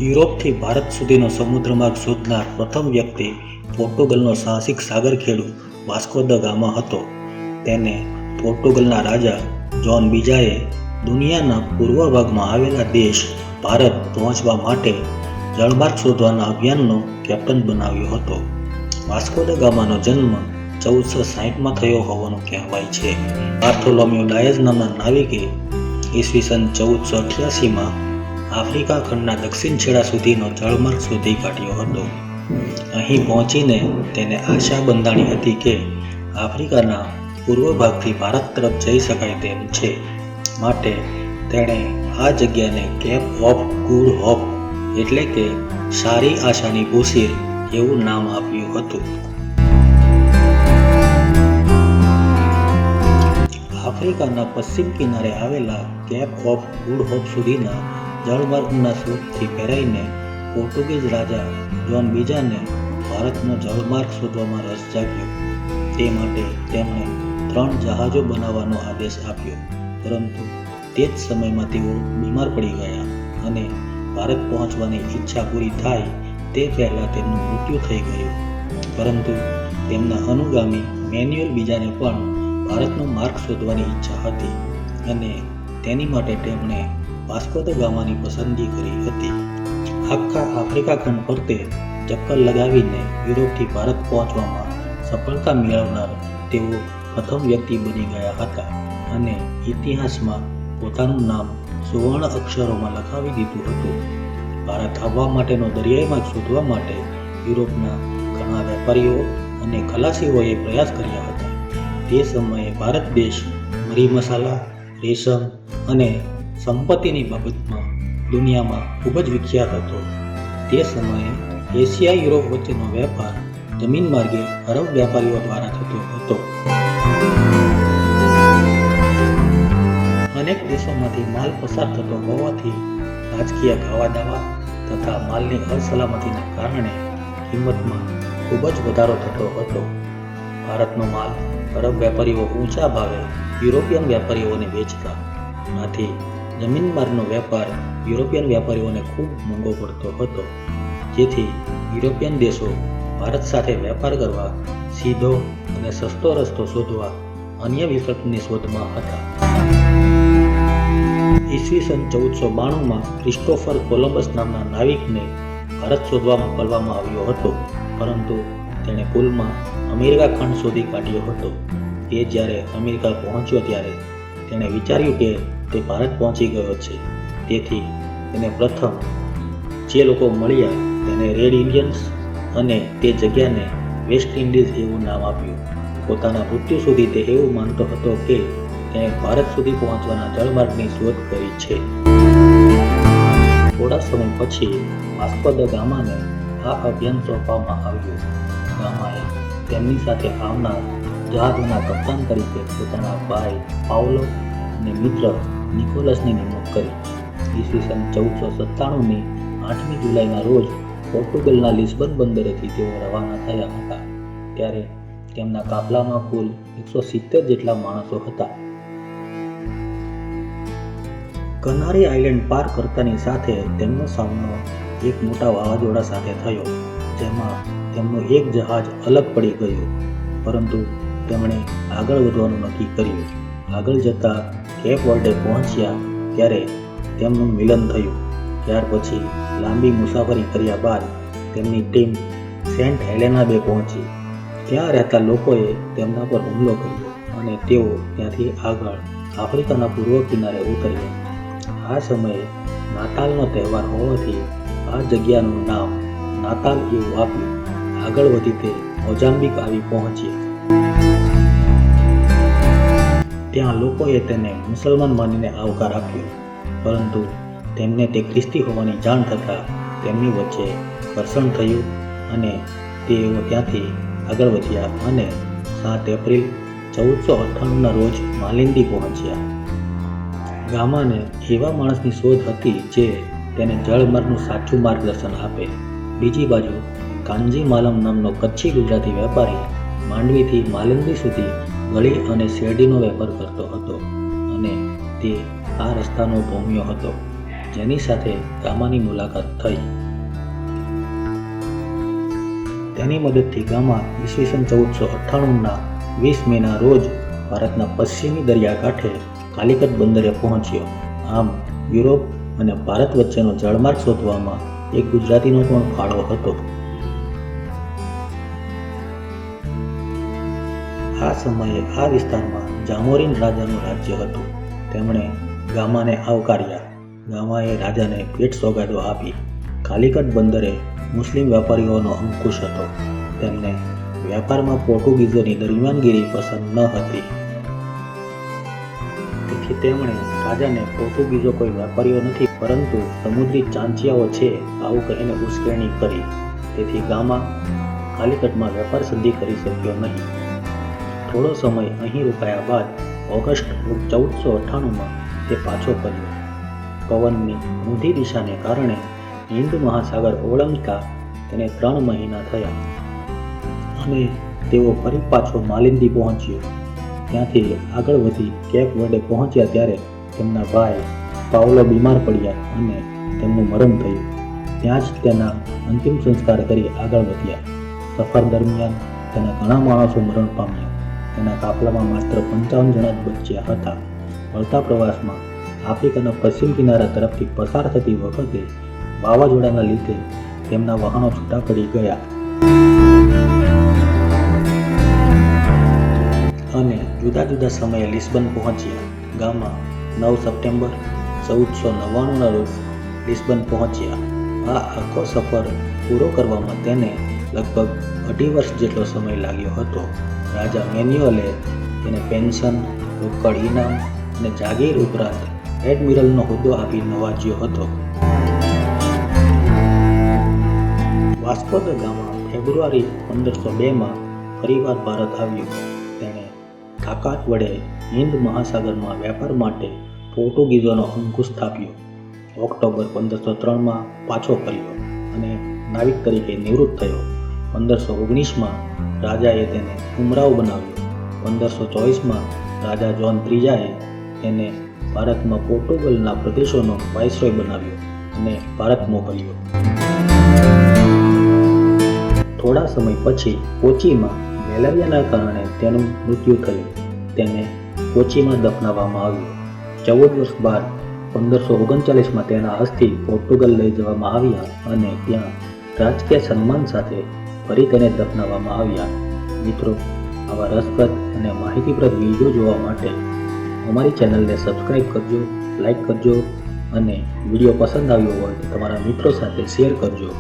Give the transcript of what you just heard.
યુરોપથી ભારત સુધીનો સમુદ્રમાર્ગ શોધનાર પ્રથમ વ્યક્તિ પોર્ટુગલનો સાહસિક સાગરખેડુ વાસ્કો દ ગામા હતો. તેને પોર્ટુગલના રાજા જોન બીજાએ દુનિયાના પૂર્વ ભાગમાં આવેલા દેશ ભારત પહોંચવા માટે જળમાર્ગ શોધવાના અભિયાનનો કેપ્ટન બનાવ્યો હતો. વાસ્કો દ ગામાનો જન્મ 1460માં થયો હોવાનું કહેવાય છે. બાર્થોલોમ્યુ ડાયઝ નામના નાવિકે ઈસવીસન 1488માં આફ્રિકા ખંડના દક્ષિણ છેડા સુધીનો જળમાર્ગ શોધી કાઢ્યો હતો. અહીં પહોંચીને તેને આશા બંધાણી હતી કે આફ્રિકાના પૂર્વ ભાગથી ભારત તરફ જઈ શકાય તેમ છે. માટે તેણે આ જગ્યાને કેપ ઓફ ગુડ હોપ એટલે કે સારી આશાની ભૂશીર એવું નામ આપ્યું હતું. આફ્રિકાના પશ્ચિમ કિનારે આવેલા કેપ ઓફ ગુડ હોપ સુધીના જળમાર્ગના શોધથી પ્રેરાઈને પોર્ટુગીઝ રાજા જોન બીજાને ભારતનો જળમાર્ગ શોધવામાં રસ જાગ્યો. તે માટે તેમણે 3 જહાજો બનાવવાનો આદેશ આપ્યો. પરંતુ તે જ સમયમાં તેઓ બીમાર પડી ગયા અને ભારત પહોંચવાની ઈચ્છા પૂરી થાય તે પહેલાં તેમનું મૃત્યુ થઈ ગયું. પરંતુ તેમના અનુગામી મેન્યુઅલ બીજાને પણ ભારતનો માર્ગ શોધવાની ઈચ્છા હતી અને તેની માટે તેમણે વાસ્કો દ ગામાની પસંદગી કરી હતી. આખા આફ્રિકા ખંડ ફરતે ચક્કર લગાવીને યુરોપથી ભારત પહોંચવામાં સફળતા મેળવનાર તેઓ પ્રથમ વ્યક્તિ બની ગયા હતા અને ઇતિહાસમાં પોતાનું નામ સુવર્ણ અક્ષરોમાં લખાવી દીધું હતું. ભારત આવવા માટેનો દરિયાઈ માર્ગ શોધવા માટે યુરોપના ઘણા વેપારીઓ અને ખલાસીઓએ પ્રયાસ કર્યા હતા. તે સમયે ભારત દેશ મરી મસાલા, રેશમ અને સંપત્તિની બાબતમાં દુનિયામાં ખૂબ જ વિખ્યાત હતો. તે સમયે એશિયા યુરોપ વચ્ચેનો વેપાર જમીન માર્ગે અરબ વેપારીઓ દ્વારા થતો હતો. અનેક દેશોમાંથી માલ પસાર થતો હોવાથી રાજકીય ગાવા-દાવા તથા માલની અસલામતીના કારણે કિંમતમાં ખૂબ જ વધારો થતો હતો. ભારતનો માલ અરબ વેપારીઓ ઊંચા ભાવે યુરોપિયન વેપારીઓને વેચતા. આથી જમીન માર્ગનો વેપાર યુરોપિયન વેપારીઓને ખૂબ મોંઘો પડતો હતો. જેથી યુરોપિયન દેશો ભારત સાથે વેપાર કરવા સીધો અને સસ્તો રસ્તો શોધવા અન્ય વિકલ્પની શોધમાં હતા. ઈસવીસન 1492માં ક્રિસ્ટોફર કોલંબસ નામના નાવિકને ભારત શોધવા મોકલવામાં આવ્યો હતો. પરંતુ તેણે ભૂલમાં અમેરિકા ખંડ શોધી કાઢ્યો હતો. તે જ્યારે અમેરિકા પહોંચ્યો ત્યારે તેણે વિચાર્યું કે તે ભારત પહોંચી ગયો છે. તેથી તેને પ્રથમ જે લોકો મળ્યા તેને રેડ ઇન્ડિયન્સ અને તે જગ્યાને વેસ્ટ ઇન્ડિઝ એવું નામ આપ્યું. પોતાના મૃત્યુ સુધી તે એવું માનતો હતો કે તેણે ભારત સુધી પહોંચવાના જળમાર્ગની શોધ કરી છે. થોડા સમય પછી વાસ્કો દ ગામાને આ અભિયાન સોંપવામાં આવ્યું. ગામાએ તેમની સાથે આવનાર જહાજોના કપ્તાન તરીકે પોતાના ભાઈ પાઉલો અને મિત્ર નિકોલસની નિમણૂક કરી. ઈસવીસન 1497ની 8મી જુલાઈના રોજ પોર્ટુગલના લિસ્બન બંદરેથી તેઓ રવાના થયા હતા. ત્યારે તેમના કાફલામાં કુલ 170 જેટલા માણસો હતા. કનારી આઇલેન્ડ પાર કરતાની સાથે તેમનો સામનો એક મોટા વાવાઝોડા સાથે થયો, જેમાં તેમનું એક જહાજ અલગ પડી ગયું. પરંતુ તેમણે આગળ વધવાનું નક્કી કર્યું. આગળ જતા કેપ વર્ડે પહોંચ્યા ત્યારે તેમનું મિલન થયું. ત્યાર પછી લાંબી મુસાફરી કર્યા બાદ તેમની ટીમ સેન્ટ હેલેના બે પહોંચી. ત્યાં રહેતા લોકોએ તેમના પર હુમલો કર્યો અને તેઓ ત્યાંથી આગળ આફ્રિકાના પૂર્વ કિનારે ઉતર્યા. આ સમયે નાતાલનો તહેવાર હોવાથી આ જગ્યાનું નામ નાતાલ એવું આપ્યું. આગળ વધી તે મોઝામ્બિક આવી પહોંચ્યા. ત્યાં લોકોએ તેને મુસલમાન માનીને આવકાર આપ્યો. પરંતુ તેમને તે ખ્રિસ્તી હોવાની જાણ થતાં તેમની વચ્ચે ઘર્ષણ થયું અને તેઓ ત્યાંથી આગળ વધ્યા અને 7 એપ્રિલ 1498ના રોજ માલિંદી પહોંચ્યા. ગામાને એવા માણસની શોધ હતી જે તેને જળમાર્ગનું સાચું માર્ગદર્શન આપે. બીજી બાજુ કાંજી માલમ નામનો કચ્છી ગુજરાતી વેપારી માંડવીથી માલિંદી સુધી ગળી અને શેરડીનો વેપાર કરતો હતો અને તે આ રસ્તાનો ભોમિયો હતો. જેની સાથે ગામાની મુલાકાત થઈ. તેની મદદથી ગામા ઈસવીસન 1498ના 20 મેના રોજ ભારતના પશ્ચિમી દરિયાકાંઠે કાલિકટ બંદરે પહોંચ્યો. આમ યુરોપ અને ભારત વચ્ચેનો જળમાર્ગ શોધવામાં એક ગુજરાતીનો પણ ફાળો હતો. આ સમયે આ વિસ્તારમાં જામોરીન રાજાનું રાજ્ય હતું. તેમણે ગામાને આવકાર્યા. ગામાએ રાજાને ભેટ સોગાદો આપી. કાલિકટ બંદરે મુસ્લિમ વેપારીઓનો અંકુશ હતો. તેમને વેપારમાં પોર્ટુગીઝોની દરમિયાનગીરી પસંદ ન હતી. તેથી તેમણે રાજાને પોર્ટુગીઝો કોઈ વેપારીઓ નથી પરંતુ સમુદ્રી ચાંચિયાઓ છે આવું કહીને ઉશ્કેરણી કરી. તેથી ગામા કાલિકટમાં વેપાર સંધિ કરી શક્યો નહીં. થોડો સમય અહીં રોકાયા બાદ ઓગસ્ટ 1498માં તે પાછો ફર્યો. પવનની ઊંધી દિશાને કારણે હિન્દ મહાસાગર ઓળંગતા તેને 3 મહિના થયા અને તેઓ ફરી પાછો માલિંદી પહોંચ્યો. ત્યાંથી આગળ વધી કેપ વર્ડે પહોંચ્યા ત્યારે તેમના ભાઈ પાઉલો બીમાર પડ્યા અને તેમનું મરણ થયું. ત્યાં જ તેના અંતિમ સંસ્કાર કરી આગળ વધ્યા. સફર દરમિયાન તેના ઘણા માણસો મરણ પામ્યા. તેના કાફલામાં માત્ર 55 જણા જ બચ્યા હતા. વળતા પ્રવાસમાં આફ્રિકાના પશ્ચિમ કિનારા તરફથી પસાર થતી વખતે વાવાઝોડાના લીધે તેમના વાહનો છૂટા પડી ગયા અને જુદા જુદા સમયે લિસ્બન પહોંચ્યા. ગામા 9 સપ્ટેમ્બર 1499ના રોજ લિસ્બન પહોંચ્યા. આ આખો સફર પૂરો કરવામાં તેને લગભગ 2.5 વર્ષ જેટલો સમય લાગ્યો હતો. રાજા મેન્યુઅલે તેને પેન્શન, રોકડ ઇનામ અને જાગીર ઉપરાંત એડમિરલનો હોદ્દો આપી નવાજ્યો હતો. વાસ્કો દ ગામા ફેબ્રુઆરી 1502માં ફરીવાર ભારત આવ્યો. તેણે તાકાત વડે હિન્દ મહાસાગરમાં વેપાર માટે પોર્ટુગીઝોનો અંકુશ સ્થાપ્યો. ઓક્ટોબર 1503માં પાછો ફર્યો અને નાવિક તરીકે નિવૃત્ત થયો. 1519માં રાજાએ તેને ઉમરાવ બનાવ્યો. 1524માં રાજા જોન ત્રીજાએ તેને ભારતમાં પોર્ટુગલના પ્રદેશોનો વાઇસરોય બનાવ્યો અને ભારત મોકલ્યો. થોડા સમય પછી કોચીમાં મેલેરિયાના કારણે તેનું મૃત્યુ થયું. તેને કોચીમાં દફનાવવામાં આવ્યો. 14 વર્ષ બાદ 1539માં તેના અસ્થિ પોર્ટુગલ લઈ જવામાં આવ્યા અને ત્યાં રાજકીય સન્માન સાથે ફરી તેને દફનાવવામાં આવ્યા. મિત્રો, આવા રસપ્રદ અને માહિતીપ્રદ વિડીયો જોવા માટે અમારી ચેનલને સબસ્ક્રાઇબ કરજો, લાઈક કરજો અને વિડીયો પસંદ આવ્યો હોય તો તમારા મિત્રો સાથે શેર કરજો.